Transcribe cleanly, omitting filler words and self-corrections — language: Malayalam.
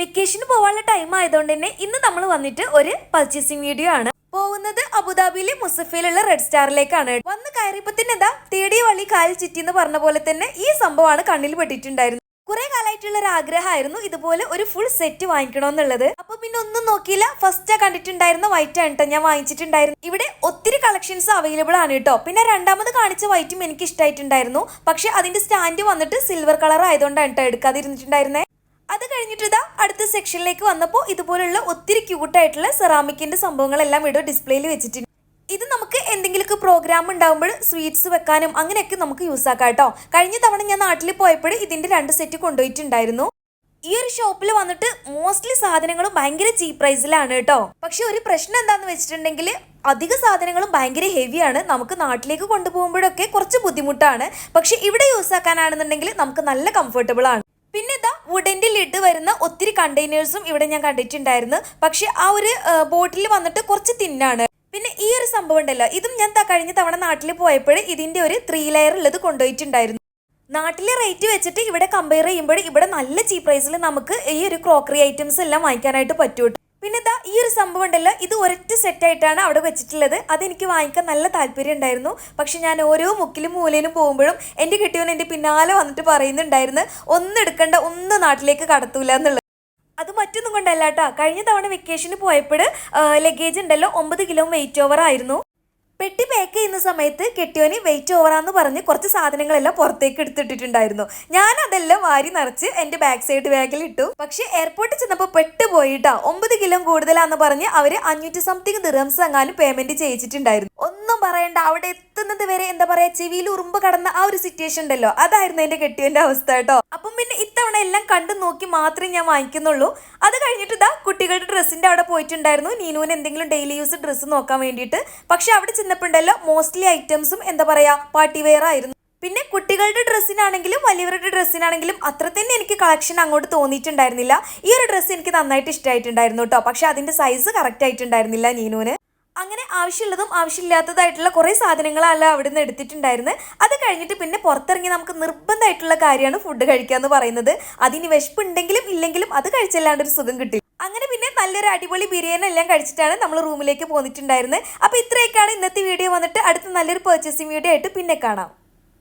വെക്കേഷന് പോകാനുള്ള ടൈം ആയതുകൊണ്ട് തന്നെ ഇന്ന് നമ്മൾ വന്നിട്ട് ഒരു പർച്ചേസിംഗ് വീഡിയോ ആണ്. പോകുന്നത് അബുദാബിയിലെ മുസഫയിലുള്ള റെഡ് സ്റ്റാറിലേക്കാണ്. വന്ന് കയറിയപ്പോ തന്നെ എന്താ തേടിയ വള്ളി കാലിൽ ചുറ്റി എന്ന് പറഞ്ഞ പോലെ തന്നെ ഈ സംഭവമാണ് കണ്ണിൽ പെട്ടിട്ടുണ്ടായിരുന്നു. കുറെ കാലമായിട്ടുള്ള ഒരു ആഗ്രഹമായിരുന്നു ഇതുപോലെ ഒരു ഫുൾ സെറ്റ് വാങ്ങിക്കണമെന്നുള്ളത്. അപ്പൊ പിന്നെ ഒന്നും നോക്കിയില്ല, ഫസ്റ്റ് കണ്ടിട്ടുണ്ടായിരുന്ന വൈറ്റ് ആണ് കേട്ടോ ഞാൻ വാങ്ങിച്ചിട്ടുണ്ടായിരുന്നു. ഇവിടെ ഒത്തിരി കളക്ഷൻസ് അവൈലബിൾ ആണ് കേട്ടോ. പിന്നെ രണ്ടാമത് കാണിച്ച വൈറ്റും എനിക്ക് ഇഷ്ടമായിട്ടുണ്ടായിരുന്നു. പക്ഷെ അതിന്റെ സ്റ്റാൻഡ് വന്നിട്ട് സിൽവർ കളർ ആയതുകൊണ്ടാണ് കേട്ടോ എടുക്കാതിരുന്നിട്ടുണ്ടായിരുന്നേ. അത് കഴിഞ്ഞിട്ട് ഇതാ അടുത്ത സെക്ഷനിലേക്ക് വന്നപ്പോൾ ഇതുപോലുള്ള ഒത്തിരി ക്യൂട്ടായിട്ടുള്ള സെറാമിക്കിന്റെ സംഭവങ്ങളെല്ലാം ഇവിടെ ഡിസ്പ്ലേയിൽ വെച്ചിട്ടുണ്ട്. ഇത് നമുക്ക് എന്തെങ്കിലുമൊക്കെ പ്രോഗ്രാം ഉണ്ടാകുമ്പോൾ സ്വീറ്റ്സ് വെക്കാനും അങ്ങനെയൊക്കെ നമുക്ക് യൂസ് ആക്കാം കേട്ടോ. കഴിഞ്ഞ തവണ ഞാൻ നാട്ടിൽ പോയപ്പോൾ ഇതിന്റെ 2 സെറ്റ് കൊണ്ടുപോയിട്ടുണ്ടായിരുന്നു. ഈ ഒരു ഷോപ്പിൽ വന്നിട്ട് മോസ്റ്റ്ലി സാധനങ്ങളും ഭയങ്കര ചീപ്പ് പ്രൈസിലാണ് കേട്ടോ. പക്ഷെ ഒരു പ്രശ്നം എന്താന്ന് വെച്ചിട്ടുണ്ടെങ്കിൽ അധിക സാധനങ്ങളും ഭയങ്കര ഹെവിയാണ്. നമുക്ക് നാട്ടിലേക്ക് കൊണ്ടുപോകുമ്പോഴൊക്കെ കുറച്ച് ബുദ്ധിമുട്ടാണ്. പക്ഷെ ഇവിടെ യൂസ് ആക്കാനാണെന്നുണ്ടെങ്കിൽ നമുക്ക് നല്ല കംഫർട്ടബിൾ ആണ്. പിന്നെ ഇതാ വുഡന്റെ ലിഡ് വരുന്ന ഒത്തിരി കണ്ടെയ്നേഴ്സും ഇവിടെ ഞാൻ കണ്ടിട്ടുണ്ടായിരുന്നു. പക്ഷെ ആ ഒരു ബോട്ടിൽ വന്നിട്ട് കുറച്ച് തിന്നാണ്. പിന്നെ ഈ ഒരു സംഭവം ഉണ്ടല്ലോ, ഇതും ഞാൻ കഴിഞ്ഞ തവണ നാട്ടിൽ പോയപ്പോൾ ഇതിന്റെ ഒരു 3 ലെയർ ഉള്ളത് കൊണ്ടുപോയിട്ടുണ്ടായിരുന്നു. നാട്ടിലെ റേറ്റ് വെച്ചിട്ട് ഇവിടെ കമ്പയർ ചെയ്യുമ്പോൾ ഇവിടെ നല്ല ചീപ്പ് പ്രൈസിൽ നമുക്ക് ഈ ഒരു ക്രോക്കറി ഐറ്റംസ് എല്ലാം വാങ്ങിക്കാനായിട്ട് പറ്റും. പിന്നെ ഇതാ ഈ ഒരു സംഭവം ഉണ്ടല്ലോ, ഇത് ഒരൊറ്റ സെറ്റായിട്ടാണ് അവിടെ വെച്ചിട്ടുള്ളത്. അതെനിക്ക് വാങ്ങിക്കാൻ നല്ല താല്പര്യം ഉണ്ടായിരുന്നു. പക്ഷെ ഞാൻ ഓരോ മുക്കിലും മൂലയിലും പോകുമ്പോഴും എൻ്റെ കെട്ടിയവൻ എൻ്റെ പിന്നാലെ വന്നിട്ട് പറയുന്നുണ്ടായിരുന്നു ഒന്നും എടുക്കണ്ട, ഒന്നും നാട്ടിലേക്ക് കടത്തൂല എന്നുള്ളത്. അത് മറ്റൊന്നും കൊണ്ടല്ല കേട്ടോ. കഴിഞ്ഞ തവണ വെക്കേഷന് പോയപ്പോൾ ലഗേജ് ഉണ്ടല്ലോ 9 കിലോ വെയിറ്റ് ഓവർ ആയിരുന്നു. പെട്ടി പാക്ക് ചെയ്യുന്ന സമയത്ത് കെട്ടിയോന് വെയിറ്റ് ഓവറാന്ന് പറഞ്ഞ് കുറച്ച് സാധനങ്ങളെല്ലാം പുറത്തേക്ക് എടുത്തിട്ടിട്ടുണ്ടായിരുന്നു. ഞാൻ അതെല്ലാം വാരി നിറച്ച് എൻ്റെ ബാക്ക് സൈഡ് ബാഗിൽ ഇട്ടു. പക്ഷെ എയർപോർട്ടിൽ ചെന്നപ്പോൾ പെട്ടുപോയിട്ടാ 9 കിലോ കൂടുതലാന്ന് പറഞ്ഞ് അവര് 500 സംതിങ് ദിർഹംസ് എങ്ങാനും പേയ്മെന്റ് ചെയ്യിച്ചിട്ടുണ്ടായിരുന്നു. ഒന്നും പറയണ്ട, അവിടെ എത്തുന്നത് വരെ എന്താ പറയാ ചെവിയിൽ ഉറുമ്പ് കടന്ന ആ ഒരു സിറ്റുവേഷൻ ഉണ്ടല്ലോ, അതായിരുന്നു എൻ്റെ കെട്ടിയോന്റെ അവസ്ഥ കേട്ടോ. അപ്പം പിന്നെ ഇത്തവണ എല്ലാം കണ്ടു നോക്കി മാത്രമേ ഞാൻ വാങ്ങിക്കുന്നുള്ളൂ. അത് കഴിഞ്ഞിട്ട് ഇതാ കുട്ടികളുടെ ഡ്രസ്സിന്റെ അവിടെ പോയിട്ടുണ്ടായിരുന്നു നീനുവിന് എന്തെങ്കിലും ഡെയിലി യൂസ് ഡ്രസ്സ് നോക്കാൻ വേണ്ടിയിട്ട്. പക്ഷെ അവിടെ ചെന്നപ്പോണ്ടല്ലോ മോസ്റ്റ്ലി ഐറ്റംസും എന്താ പറയാ പാർട്ടി വെയർ ആയിരുന്നു. പിന്നെ കുട്ടികളുടെ ഡ്രസ്സിനാണെങ്കിലും വലിയവരുടെ ഡ്രസ്സിനാണെങ്കിലും അത്ര തന്നെ എനിക്ക് കളക്ഷൻ അങ്ങോട്ട് തോന്നിയിട്ടുണ്ടായിരുന്നില്ല. ഈ ഒരു ഡ്രസ്സ് എനിക്ക് നന്നായിട്ട് ഇഷ്ടമായിട്ടുണ്ടായിരുന്നു കേട്ടോ. പക്ഷെ അതിന്റെ സൈസ് കറക്റ്റ് ആയിട്ടുണ്ടായിരുന്നില്ല നീനുവിന്. അങ്ങനെ ആവശ്യമുള്ളതും ആവശ്യമില്ലാത്തതായിട്ടുള്ള കുറേ സാധനങ്ങളല്ല അവിടെ നിന്ന് എടുത്തിട്ടുണ്ടായിരുന്നു. അത് കഴിഞ്ഞിട്ട് പിന്നെ പുറത്തിറങ്ങി നമുക്ക് നിർബന്ധമായിട്ടുള്ള കാര്യമാണ് ഫുഡ് കഴിക്കുക എന്ന് പറയുന്നത്. അതിന് വിശപ്പുണ്ടെങ്കിലും ഇല്ലെങ്കിലും അത് കഴിച്ചല്ലാണ്ട് ഒരു സുഖം കിട്ടില്ല. അങ്ങനെ പിന്നെ നല്ലൊരു അടിപൊളി ബിരിയാണി എല്ലാം കഴിച്ചിട്ടാണ് നമ്മൾ റൂമിലേക്ക് പോന്നിട്ടുണ്ടായിരുന്നത്. അപ്പോൾ ഇത്രയൊക്കെയാണ് ഇന്നത്തെ വീഡിയോ. വന്നിട്ട് അടുത്ത നല്ലൊരു പർച്ചേസിംഗ് വീഡിയോ ആയിട്ട് പിന്നെ കാണാം.